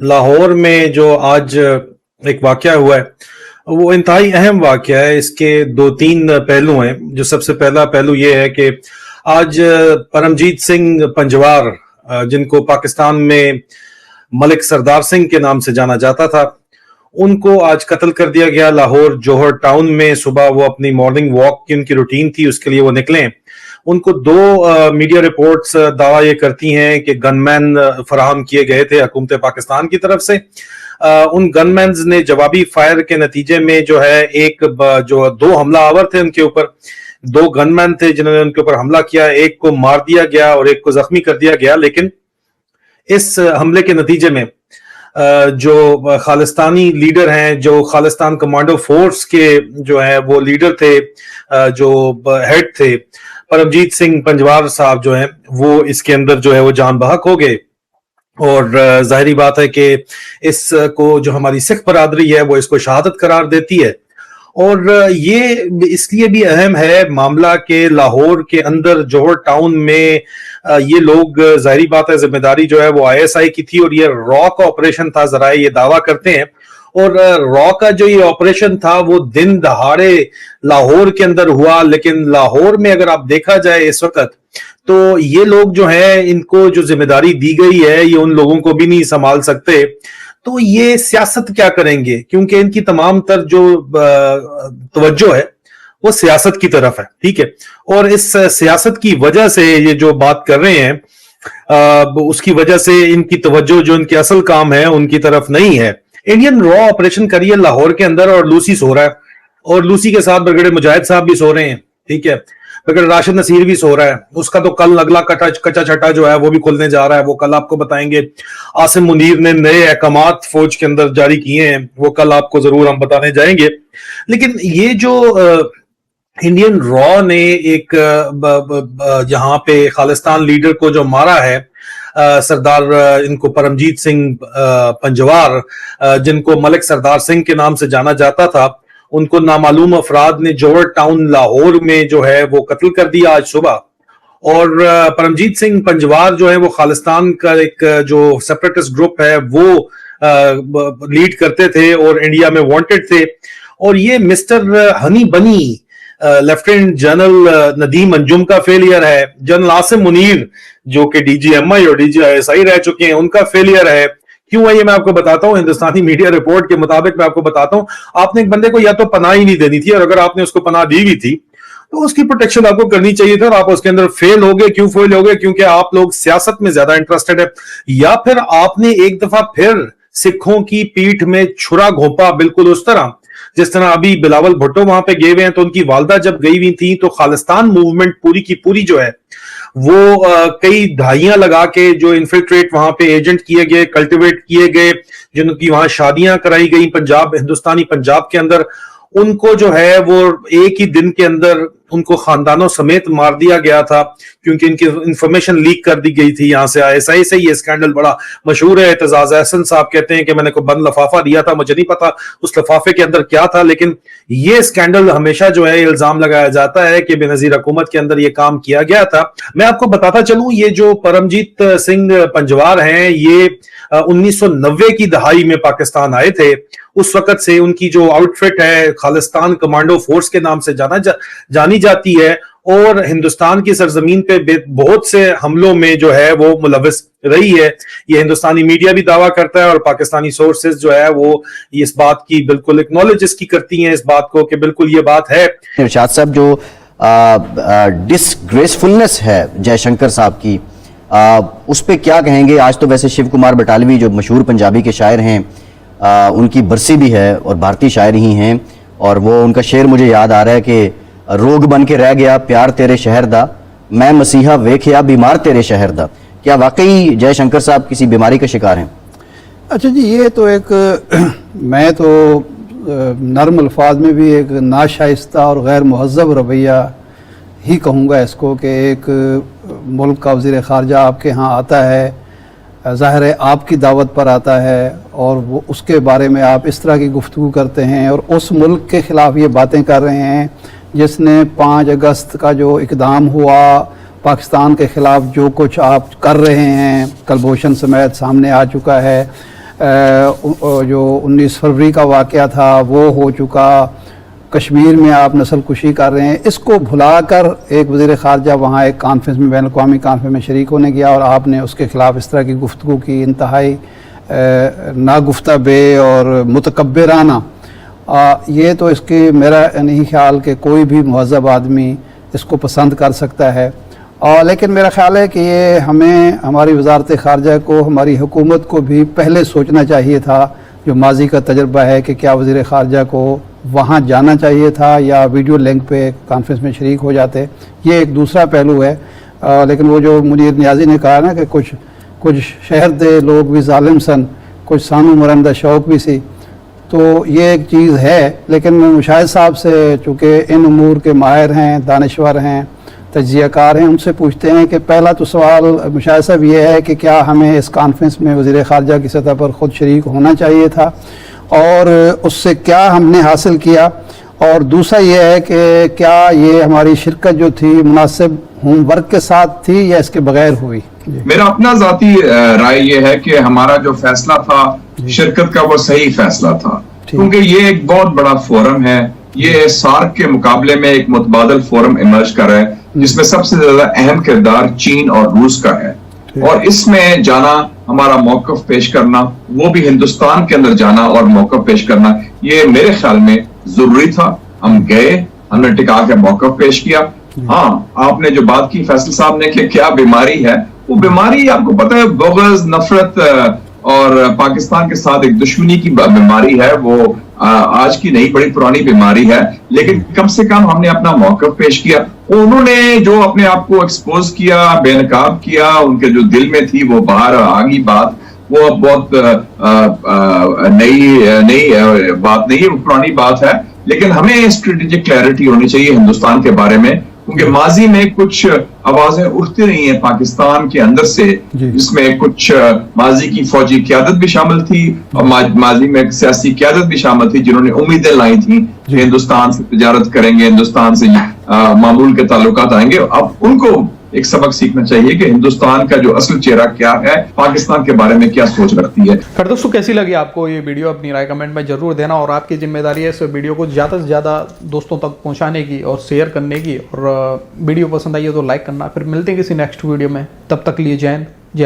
लाहौर में जो आज एक वाकया हुआ है वो इंतहाई अहम वाकया है। इसके दो तीन पहलू हैं। जो सबसे पहला पहलू ये है कि आज परमजीत सिंह पंजवार, जिनको पाकिस्तान में मलिक सरदार सिंह के नाम से जाना जाता था, उनको आज कत्ल कर दिया गया लाहौर जोहर टाउन में। सुबह वो अपनी मॉर्निंग वॉक की उनकी रूटीन थी, उसके लिए वो निकले। उनको दो मीडिया रिपोर्ट्स दावा ये करती हैं कि गनमैन फराहम किए गए थे हुकूमत पाकिस्तान की तरफ से। उन गनमैन ने जवाबी फायर के नतीजे में जो है जो दो हमलावर थे उनके ऊपर, दो गनमैन थे जिन्होंने उनके ऊपर हमला किया। एक को मार दिया गया और एक को जख्मी कर दिया गया। लेकिन इस हमले के नतीजे में जो खालिस्तानी लीडर हैं, जो खालिस्तान कमांडो फोर्स के जो है वो लीडर थे, जो हेड थे, परमजीत सिंह पंजवार साहब जो हैं, वो इसके अंदर जो है वो जान बहक हो गए। और जाहिर बात है कि इसको जो हमारी सिख बरादरी है वो इसको शहादत करार देती है। और ये इसलिए भी अहम है मामला के लाहौर के अंदर जोहर टाउन में ये लोग, जाहिर बात है जिम्मेदारी जो है वो आईएसआई की थी और ये रॉ का ऑपरेशन था, जरा ये दावा करते हैं। और रॉ का जो ये ऑपरेशन था वो दिन दहाड़े लाहौर के अंदर हुआ। लेकिन लाहौर में अगर आप देखा जाए इस वक्त, तो ये लोग जो है, इनको जो जिम्मेदारी दी गई है ये उन लोगों को भी नहीं संभाल सकते। तो ये सियासत क्या करेंगे, क्योंकि इनकी तमाम तर जो तवज्जो है वो सियासत की तरफ है। ठीक है, और इस सियासत की वजह से ये जो बात कर रहे हैं उसकी वजह से इनकी तवज्जो जो इनके असल काम है उनकी तरफ नहीं है। इंडियन रॉ ऑपरेशन करिए लाहौर के अंदर और लूसी सो रहा है, और लूसी के साथ बरगड़े मुजाहिद साहब भी सो रहे हैं। ठीक है, बरगड़े राशिद नसीर भी सो रहा है। उसका तो कल अगला कच्चा छटा जो है वो भी खुलने जा रहा है, वो कल आपको बताएंगे। आसिम मुनीर ने नए अहकामात फौज के अंदर जारी किए हैं, वो कल आपको जरूर हम बताने जाएंगे। लेकिन ये जो इंडियन रॉ ने एक यहाँ पे खालिस्तान लीडर को जो मारा है, सरदार इनको परमजीत सिंह पंजवार, जिनको मलिक सरदार सिंह के नाम से जाना जाता था, उनको नामालूम अफराद ने जोहर टाउन लाहौर में जो है वो कत्ल कर दिया आज सुबह। और परमजीत सिंह पंजवार जो है वो खालिस्तान का एक जो सेपरेटिस्ट ग्रुप है वो लीड करते थे और इंडिया में वांटेड थे। और ये मिस्टर हनी बनी लेफ्टिनेंट जनरल नदीम अंजुम का फेलियर है। जनरल आसिम मुनीर जो कि डीजीएमआई और डीजीआईएसआई रह चुके हैं, उनका फेलियर है। क्यों है ये मैं आपको बताता हूं। हिंदुस्तानी मीडिया रिपोर्ट के मुताबिक मैं आपको बताता हूं, आपने एक बंदे को या तो पनाह ही नहीं देनी थी, और अगर आपने उसको पनाह दी भी थी तो उसकी प्रोटेक्शन आपको करनी चाहिए था, और आप उसके अंदर फेल हो गए। क्यों फेल हो गए? क्योंकि आप लोग सियासत में ज्यादा इंटरेस्टेड है, या फिर आपने एक दफा फिर सिखों की पीठ में छुरा घोंपा, बिल्कुल उस तरह जिस तरह अभी बिलावल भुट्टो वहां पे गए हुए हैं। तो उनकी वालदा जब गई हुई थी तो खालिस्तान मूवमेंट पूरी की पूरी जो है वो कई दहाइयां लगा के जो इन्फिल्ट्रेट वहां पे एजेंट किए गए, कल्टिवेट किए गए, जिनकी वहां शादियां कराई गई पंजाब, हिंदुस्तानी पंजाब के अंदर, उनको जो है वो एक ही दिन के अंदर उनको खानदानों समेत मार दिया गया था, क्योंकि इनकी इंफॉर्मेशन लीक कर दी गई थी यहाँ से आईएसआई से। ये स्कैंडल बड़ा मशहूर है। एतजाज अहसन साहब कहते हैं कि मैंने को बंद लफाफा दिया था, मुझे नहीं पता उस लफाफे के अंदर क्या था। लेकिन ये स्कैंडल हमेशा जो है इल्जाम लगाया जाता है कि बेनजीर हुकूमत के अंदर ये काम किया गया था। मैं आपको बताता चलूं, ये जो परमजीत सिंह पंजवार हैं, ये 1990 की दहाई में पाकिस्तान आए थे। उस वक्त से उनकी जो आउटफिट है खालिस्तान कमांडो फोर्स के नाम से जानी जाती है, और हिंदुस्तान की सरजमीन पे बहुत से हमलों में जो है वो मुलविस रही है। ये हिंदुस्तानी मीडिया भी दावा करता है, और पाकिस्तानी सोर्सेज जो है वो इस बात की बिल्कुल एक्नॉलेज इसकी करती हैं, इस बात को कि बिल्कुल ये बात है। इरशाद साहब, जो डिसग्रेसफुलनेस है जयशंकर साहब की, उस पर क्या कहेंगे? आज तो वैसे शिव कुमार बटालवी जो मशहूर पंजाबी के शायर हैं, उनकी बरसी भी है और भारतीय शायर ही हैं, और वो उनका शेर मुझे याद आ रहा है कि रोग बन के रह गया प्यार तेरे शहर दा, मैं मसीहा वेख्या बीमार तेरे शहर दा। क्या वाकई जयशंकर साहब किसी बीमारी का शिकार हैं? अच्छा जी, ये तो एक मैं तो नर्म अल्फाज में भी एक नाशाइस्ता और गैर महज़्ज़ब रवैया ही कहूँगा इसको, कि एक मुल्क का वज़ीर ख़ारजा आपके यहाँ आता है, ज़ाहिर है आपकी दावत पर आता है, और वो उसके बारे में आप इस तरह की गुफ्तगू करते हैं, और उस मुल्क के ख़िलाफ़ ये बातें कर रहे हैं जिसने 5 अगस्त का जो इक़दाम हुआ, पाकिस्तान के ख़िलाफ़ जो कुछ आप कर रहे हैं, कलभूषण समेत सामने आ चुका है, जो 19 फरवरी का वाक़या था वो हो चुका, कश्मीर में आप नस्ल कुशी कर रहे हैं, इसको भुलाकर एक वज़ीर ख़ारजा वहाँ एक कॉन्फ्रेंस में, बैन अक़वामी कॉन्फ्रेंस में शरीक होने गया और आपने उसके ख़िलाफ़ इस तरह की गुफ्तगू की, इंतहाई नागुफ्ता बे और मुतकब्बिराना। ये तो इसके मेरा नहीं ख्याल कि कोई भी मुहज़्ज़ब आदमी इसको पसंद कर सकता है। लेकिन मेरा ख्याल है कि ये हमें, हमारी वज़ारत ख़ारजा को, हमारी हुकूमत को भी पहले सोचना चाहिए था, जो माजी का तजर्बा है, कि क्या वज़ीर ख़ारजा को वहाँ जाना चाहिए था या वीडियो लिंक पे कॉन्फ्रेंस में शरीक हो जाते। ये एक दूसरा पहलू है। लेकिन वो जो मुनीर नियाज़ी ने कहा ना कि कुछ शहर दे लोग भी ज़ालिम सन, कुछ सानू मरंदा शौक भी सी, तो ये एक चीज़ है। लेकिन मुशाहिद साहब से, चूँकि इन उमूर के माहिर हैं, दानिश्वर हैं, तज्ज़ियाकार हैं, उनसे पूछते हैं कि पहला तो सवाल मुशाहिद साहब ये है कि क्या हमें इस कॉन्फ्रेंस में वज़ीर ख़ारजा की सतह पर ख़ुद शरीक होना चाहिए था और उससे क्या हमने हासिल किया, और दूसरा ये है कि क्या ये हमारी शिरकत जो थी मुनासिब होमवर्क के साथ थी या इसके बगैर हुई। मेरा अपना ज़ाती राय ये है कि हमारा जो फैसला था शिरकत का वो सही फैसला था, क्योंकि ये एक बहुत बड़ा फोरम है। ये सार्क के मुकाबले में एक मुतबादल फोरम इमर्ज कर रहा है जिसमें सबसे ज्यादा अहम किरदार चीन और रूस का है, और इसमें जाना, हमारा मौक़िफ़ पेश करना, वो भी हिंदुस्तान के अंदर जाना और मौक़िफ़ पेश करना, ये मेरे ख्याल में जरूरी था। हम गए, हमने टिका के मौक़िफ़ पेश किया। हाँ, आपने जो बात की फैसल साहब ने कि क्या बीमारी है, वो बीमारी आपको पता है बुग़्ज़, नफरत और पाकिस्तान के साथ एक दुश्मनी की बीमारी है। वो आज की नहीं, बड़ी पुरानी बीमारी है, लेकिन कम से कम हमने अपना मौक़िफ़ पेश किया। उन्होंने जो अपने आप को एक्सपोज किया, बेनकाब किया, उनके जो दिल में थी वो बाहर आ गई बात, वो अब बहुत नई बात नहीं है, वो पुरानी बात है। लेकिन हमें स्ट्रेटेजिक क्लैरिटी होनी चाहिए हिंदुस्तान के बारे में, क्योंकि माजी में कुछ आवाजें उठती रही हैं पाकिस्तान के अंदर से, जिसमें कुछ माजी की फौजी क़यादत भी शामिल थी और माजी में सियासी क़यादत भी शामिल थी, जिन्होंने उम्मीदें लाई थी कि हिंदुस्तान से तिजारत करेंगे, हिंदुस्तान से मामूल के ताल्लुकात आएंगे। अब उनको एक सबक सीखना चाहिए कि हिंदुस्तान का जो असल चेहरा क्या है, पाकिस्तान के बारे में क्या सोच रखती है। खैर दोस्तों, कैसी लगी आपको ये वीडियो? अपनी राय कमेंट में जरूर देना, और आपकी जिम्मेदारी है इस वीडियो को ज़्यादा से ज़्यादा दोस्तों तक पहुंचाने की और शेयर करने की, और वीडियो पसंद आई है तो लाइक करना। फिर मिलते हैं किसी नेक्स्ट वीडियो में, तब तक लिए जय हिंद।